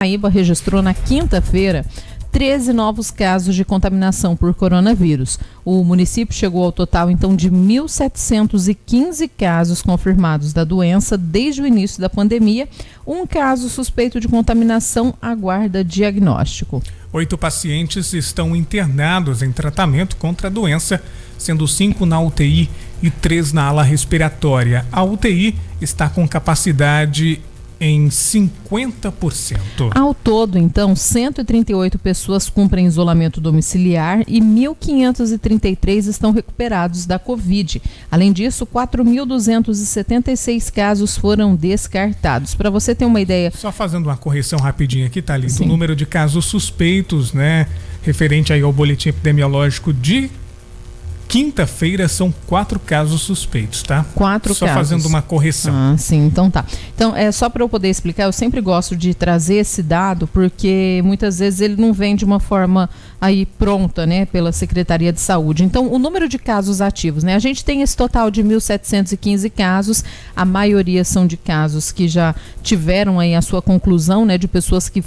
Paranaíba registrou na quinta-feira 13 novos casos de contaminação por coronavírus. O município chegou ao total, então, de 1.715 casos confirmados da doença desde o início da pandemia. Um caso suspeito de contaminação aguarda diagnóstico. 8 pacientes estão internados em tratamento contra a doença, sendo 5 na UTI e 3 na ala respiratória. A UTI está com capacidade em 50%. Ao todo, então, 138 pessoas cumprem isolamento domiciliar e 1.533 estão recuperados da Covid. Além disso, 4.276 casos foram descartados. Para você ter uma ideia... Só fazendo uma correção rapidinha aqui, Thalita, Sim. o número de casos suspeitos, referente aí ao boletim epidemiológico de quinta-feira, são 4 casos suspeitos, tá? 4 Só casos. fazendo uma correção. Ah, sim, então tá. Então, só para eu poder explicar, eu sempre gosto de trazer esse dado, porque muitas vezes ele não vem de uma forma aí pronta, pela Secretaria de Saúde. Então, o número de casos ativos, a gente tem esse total de 1.715 casos, a maioria são de casos que já tiveram aí a sua conclusão, de pessoas que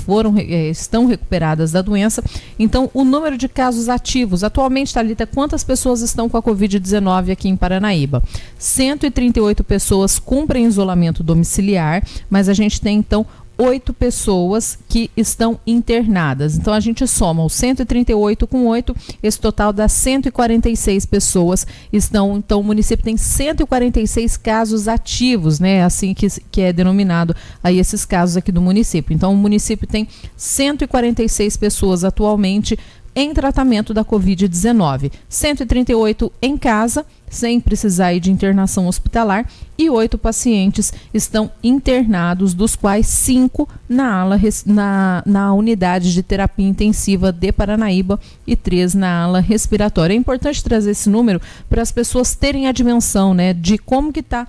estão recuperadas da doença. Então, o número de casos ativos, atualmente, Thalita, quantas pessoas estão com a Covid-19 aqui em Paranaíba? 138 pessoas cumprem isolamento domiciliar, mas a gente tem, então, 8 pessoas que estão internadas. Então, a gente soma os 138 com 8, esse total dá 146 pessoas estão. Então, o município tem 146 casos ativos, assim que é denominado aí esses casos aqui do município. Então, o município tem 146 pessoas atualmente em tratamento da Covid-19, 138 em casa, sem precisar ir de internação hospitalar, e 8 pacientes estão internados, dos quais 5 na unidade de terapia intensiva de Paranaíba e 3 na ala respiratória. É importante trazer esse número para as pessoas terem a dimensão, de como que está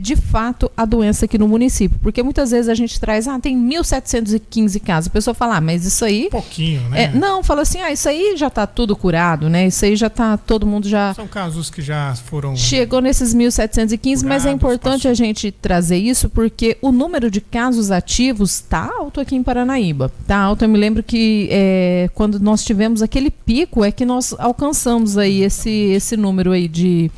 de fato a doença aqui no município, porque muitas vezes a gente traz, tem 1.715 casos, a pessoa fala, mas isso aí... Pouquinho, não, fala assim, isso aí já está tudo curado, isso aí já está, todo mundo já... São casos que já foram... Chegou nesses 1.715, mas é importante a gente trazer isso porque o número de casos ativos está alto aqui em Paranaíba. Está alto. Eu me lembro que quando nós tivemos aquele pico é que nós alcançamos aí esse número aí de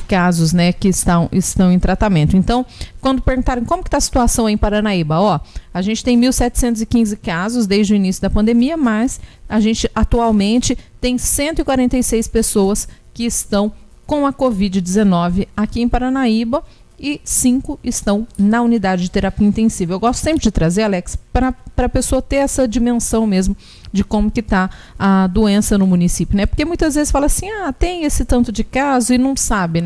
casos, que estão em tratamento. Então, quando perguntarem como que está a situação aí em Paranaíba, a gente tem 1.715 casos desde o início da pandemia, mas a gente atualmente tem 146 pessoas que estão com a Covid-19 aqui em Paranaíba e 5 estão na unidade de terapia intensiva. Eu gosto sempre de trazer, Alex, para a pessoa ter essa dimensão mesmo de como que está a doença no município, Porque muitas vezes fala assim, tem esse tanto de caso e não sabe,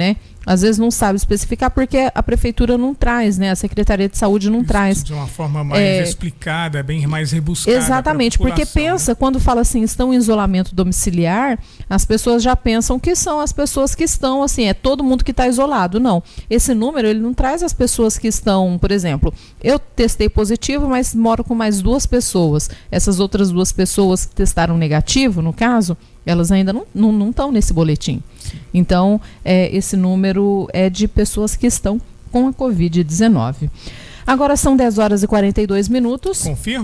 Às vezes não sabe especificar porque a prefeitura não traz, A Secretaria de Saúde não traz. De uma forma mais explicada, bem mais rebuscada. Exatamente, porque pensa, quando fala assim, estão em isolamento domiciliar, as pessoas já pensam que são as pessoas que estão, assim, é todo mundo que está isolado. Não, esse número, ele não traz as pessoas que estão, por exemplo, eu testei positivo, mas moro com mais 2 pessoas. Essas outras 2 pessoas que testaram negativo, no caso, elas ainda não estão nesse boletim. Então, esse número é de pessoas que estão com a Covid-19. Agora são 10 horas e 42 minutos. Confirma.